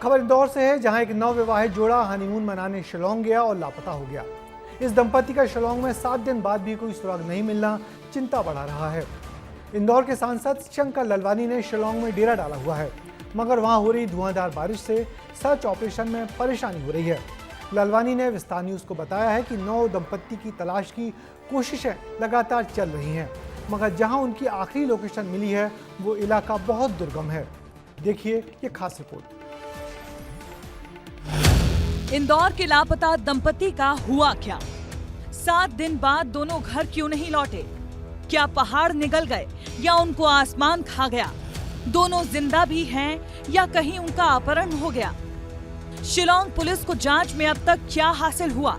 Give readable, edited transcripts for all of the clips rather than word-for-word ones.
खबर इंदौर से है, जहां एक नवविवाहित जोड़ा हनीमून मनाने शिलोंग गया और लापता हो गया। इस दंपति का शिलोंग में 7 दिन बाद भी कोई सुराग नहीं मिलना चिंता बढ़ा रहा है। इंदौर के सांसद शंकर लालवानी ने शिलोंग में डेरा डाला हुआ है, मगर वहां हो रही धुआंधार बारिश से सर्च ऑपरेशन में परेशानी हो रही है। लालवानी ने विस्तार न्यूज को बताया है कि नव दंपति की तलाश की कोशिशें लगातार चल रही हैं, मगर जहां उनकी आखिरी लोकेशन मिली है वो इलाका बहुत दुर्गम है। देखिए ये खास रिपोर्ट। इंदौर के लापता दंपति का हुआ क्या? 7 दिन बाद दोनों घर क्यों नहीं लौटे? क्या पहाड़ निगल गए या उनको आसमान खा गया? दोनों जिंदा भी हैं या कहीं उनका अपहरण हो गया? शिलोंग पुलिस को जांच में अब तक क्या हासिल हुआ?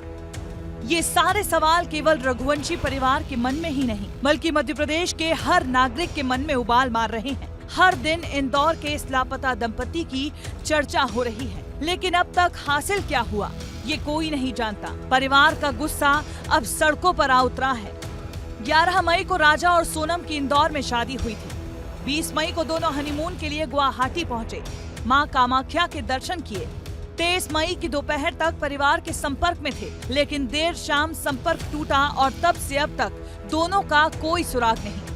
ये सारे सवाल केवल रघुवंशी परिवार के मन में ही नहीं, बल्कि मध्य प्रदेश के हर नागरिक के मन में उबाल मार रहे हैं। हर दिन इंदौर के इस लापता दंपति की चर्चा हो रही है, लेकिन अब तक हासिल क्या हुआ ये कोई नहीं जानता। परिवार का गुस्सा अब सड़कों पर आ उतरा है। 11 मई को राजा और सोनम की इंदौर में शादी हुई थी। 20 मई को दोनों हनीमून के लिए गुवाहाटी पहुंचे, मां कामाख्या के दर्शन किए। 23 मई की दोपहर तक परिवार के संपर्क में थे, लेकिन देर शाम संपर्क टूटा और तब से अब तक दोनों का कोई सुराग नहीं।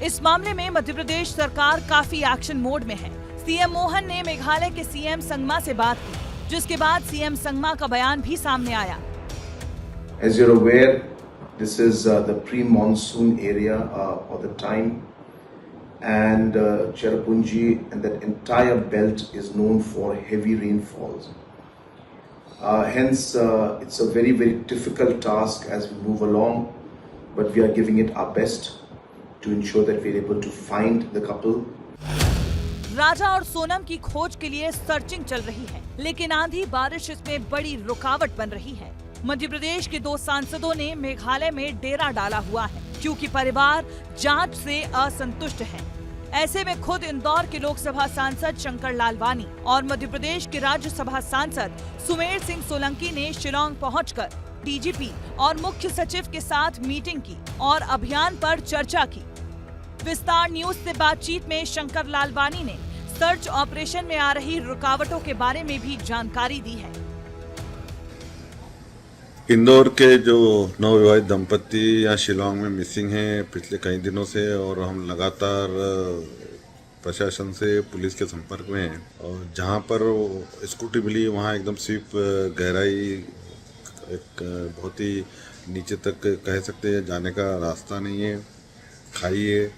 इस मामले में मध्य प्रदेश सरकार काफी एक्शन मोड में है। सीएम मोहन ने मेघालय के सीएम संगमा से बात की, जिसके बाद सीएम संगमा का बयान भी सामने आया। As you're aware, this is the pre-monsoon area or the time, and Cherrapunji and that entire belt is known for heavy rainfalls. Hence, it's a very, very difficult task as we move along, but we are giving it our best to ensure that we're able to find the couple. राजा और सोनम की खोज के लिए searching चल रही है, लेकिन आंधी बारिश इसमें बड़ी रुकावट बन रही है। मध्य प्रदेश के 2 सांसदों ने मेघालय में डेरा डाला हुआ है, क्योंकि परिवार जांच से असंतुष्ट है। ऐसे में खुद इंदौर के लोकसभा सांसद शंकर लालवानी और मध्य प्रदेश के राज्यसभा सांसद सुमेर सिंह सोलंकी ने शिलोंग पहुंचकर डीजीपी और मुख्य सचिव के साथ मीटिंग की और अभियान पर चर्चा की। विस्तार न्यूज से बातचीत में शंकर लालवानी ने सर्च ऑपरेशन में आ रही रुकावटों के बारे में भी जानकारी दी है। इंदौर के जो नवविवाहित दंपति यहाँ शिलोंग में मिसिंग हैं पिछले कई दिनों से, और हम लगातार प्रशासन से पुलिस के संपर्क में हैं। और जहाँ पर स्कूटी मिली वहाँ एकदम स्वीप गहराई एक बहुत ही नीचे तक कह सकते हैं जाने का रास्ता नहीं है, खाई है।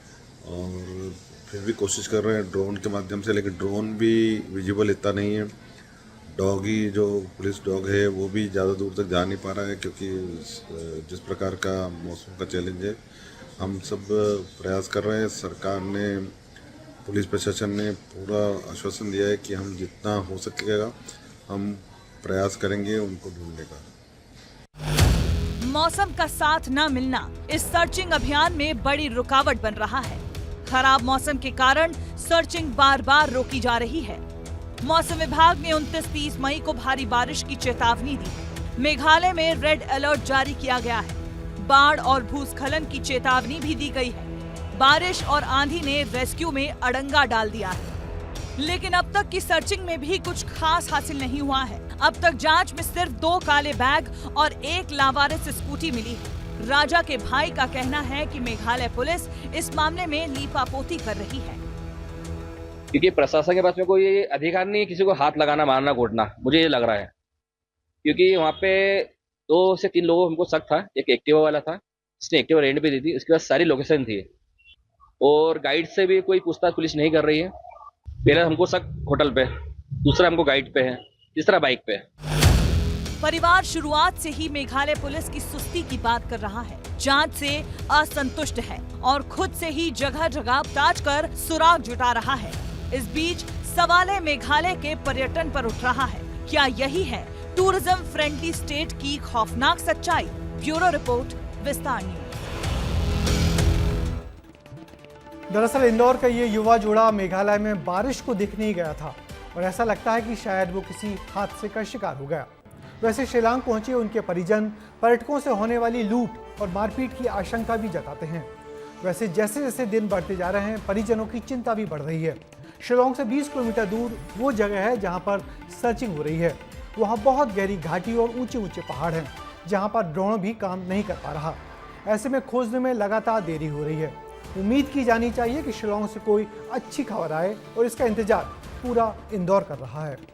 और फिर भी कोशिश कर रहे हैं ड्रोन के माध्यम से, लेकिन ड्रोन भी विजिबल इतना नहीं है। डॉगी जो पुलिस डॉग है वो भी ज़्यादा दूर तक जा नहीं पा रहा है, क्योंकि जिस प्रकार का मौसम का चैलेंज है। हम सब प्रयास कर रहे हैं। सरकार ने, पुलिस प्रशासन ने पूरा आश्वासन दिया है कि हम जितना हो सकेगा हम प्रयास करेंगे उनको ढूंढने का। मौसम का साथ न मिलना इस सर्चिंग अभियान में बड़ी रुकावट बन रहा है। खराब मौसम के कारण सर्चिंग बार बार रोकी जा रही है। मौसम विभाग ने 29-30 मई को भारी बारिश की चेतावनी दी। मेघालय में रेड अलर्ट जारी किया गया है। बाढ़ और भूस्खलन की चेतावनी भी दी गई है। बारिश और आंधी ने रेस्क्यू में अड़ंगा डाल दिया है, लेकिन अब तक की सर्चिंग में भी कुछ खास हासिल नहीं हुआ है। अब तक जांच में सिर्फ 2 काले बैग और 1 लावारिस स्कूटी मिली है। राजा के भाई का कहना है कि मेघालय पुलिस इस मामले में लीपापोती कर रही है, क्योंकि प्रशासन के पास में कोई अधिकार नहीं है किसी को हाथ लगाना, मारना, घोटना। मुझे ये लग रहा है, क्योंकि वहाँ पे 2 से 3 लोगों हमको शक था। एक एक्टिवा वाला था, जिसने एक्टिवा रेंट पे दी थी। उसके बाद सारी लोकेशन थी, और गाइड से भी कोई पूछताछ पुलिस नहीं कर रही है। पहला हमको शक होटल पे, दूसरा हमको गाइड पे है, तीसरा बाइक पे है। परिवार शुरुआत से ही मेघालय पुलिस की सुस्ती की बात कर रहा है, जांच से असंतुष्ट है और खुद से ही जगह जगह ताज कर सुराग जुटा रहा है। इस बीच सवाल है मेघालय के पर्यटन पर उठ रहा है। क्या यही है टूरिज्म फ्रेंडली स्टेट की खौफनाक सच्चाई? ब्यूरो रिपोर्ट, विस्तार न्यूज। दरअसल इंदौर का ये युवा जोड़ा मेघालय में बारिश को देखने ही गया था, और ऐसा लगता है कि शायद वो किसी हादसे का शिकार हो गया। वैसे शिलोंग पहुंचे उनके परिजन पर्यटकों से होने वाली लूट और मारपीट की आशंका भी जताते हैं। वैसे जैसे जैसे दिन बढ़ते जा रहे हैं, परिजनों की चिंता भी बढ़ रही है। शिलोंग से 20 किलोमीटर दूर वो जगह है जहां पर सर्चिंग हो रही है। वहां बहुत गहरी घाटी और ऊंचे ऊंचे पहाड़ हैं जहां पर ड्रोन भी काम नहीं कर पा रहा। ऐसे में खोजने में लगातार देरी हो रही है। उम्मीद की जानी चाहिए कि शिलोंग से कोई अच्छी खबर आए और इसका इंतजार पूरा इंदौर कर रहा है।